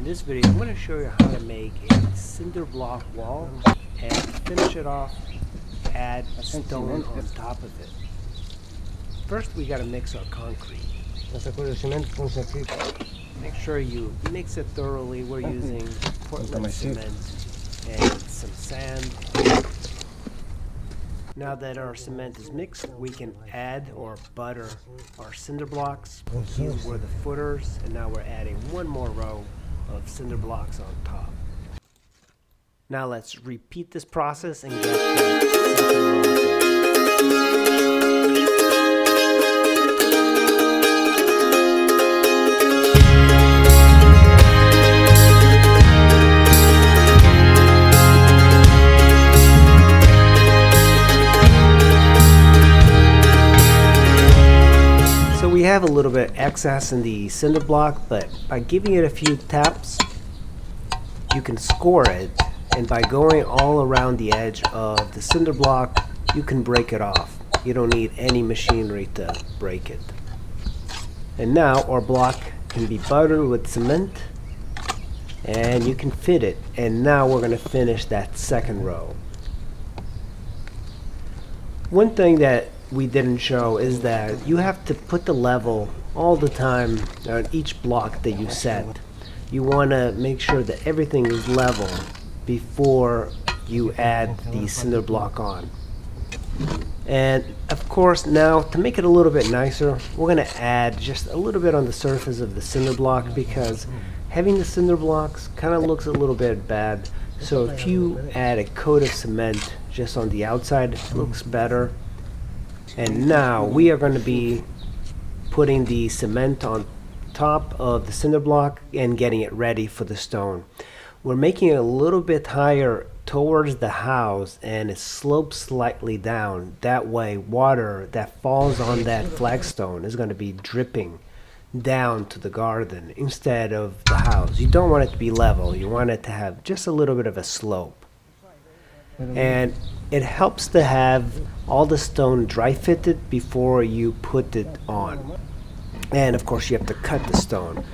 In this video, I'm going to show you how to make a cinder block wall and finish it off, add a stone on top of it. First, we got to mix our concrete. Make sure you mix it thoroughly. We're using Portland cement and some sand. Now that our cement is mixed, we can add or butter our cinder blocks. These were the footers, and now we're adding one more row of cinder blocks on top. Now let's repeat this process and get the second row. We have a little bit of excess in the cinder block, but by giving it a few taps, you can score it, and by going all around the edge of the cinder block, you can break it off. You don't need any machinery to break it. And now our block can be buttered with cement, and you can fit it. And now we're going to finish that second row. One thing that we didn't show is that you have to put the level all the time on each block that you set. You want to make sure that everything is level before you add the cinder block on. And of course, now to make it a little bit nicer, we're going to add just a little bit on the surface of the cinder block, because having the cinder blocks kind of looks a little bit bad. So if you add a coat of cement just on the outside, it looks better. And now we are going to be putting the cement on top of the cinder block and getting it ready for the stone. We're making it a little bit higher towards the house, and it slopes slightly down. That way water that falls on that flagstone is going to be dripping down to the garden instead of the house. You don't want it to be level. You want it to have just a little bit of a slope. And it helps to have all the stone dry fitted before you put it on. And of course you have to cut the stone.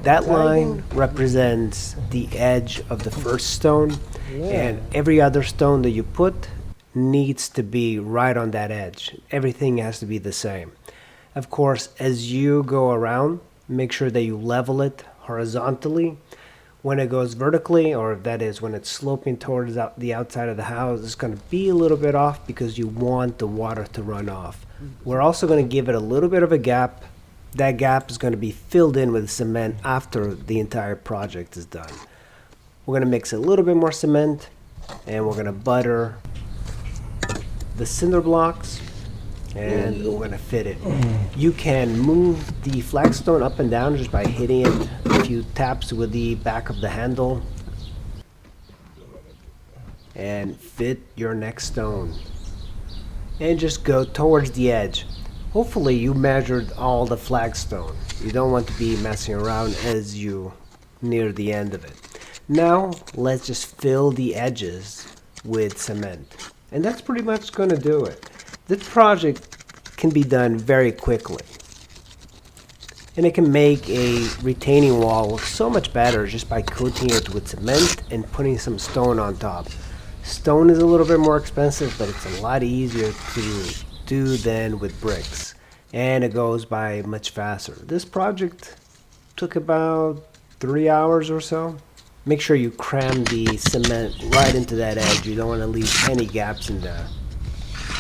That line represents the edge of the first stone, and every other stone that you put needs to be right on that edge. Everything has to be the same. Of course, as you go around, make sure that you level it horizontally. When it goes vertically, or that is when it's sloping towards the outside of the house, it's going to be a little bit off because you want the water to run off. We're also going to give it a little bit of a gap. That gap is going to be filled in with cement after the entire project is done. We're going to mix a little bit more cement, and we're going to butter the cinder blocks, and we're going to fit it. You can move the flagstone up and down just by hitting it a few taps with the back of the handle and fit your next stone. And just go towards the edge. Hopefully you measured all the flagstone. You don't want to be messing around as you near the end of it. Now let's just fill the edges with cement. And that's pretty much going to do it. This project can be done very quickly, and it can make a retaining wall look so much better just by coating it with cement and putting some stone on top. Stone is a little bit more expensive, but it's a lot easier to do than with bricks, and it goes by much faster. This project took about 3 hours or so. Make sure you cram the cement right into that edge. You don't want to leave any gaps in there.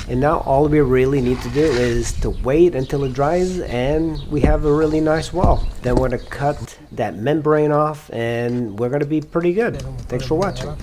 And now all we really need to do is to wait until it dries, and we have a really nice wall. Then we're going to cut that membrane off, and we're going to be pretty good. Thanks for watching.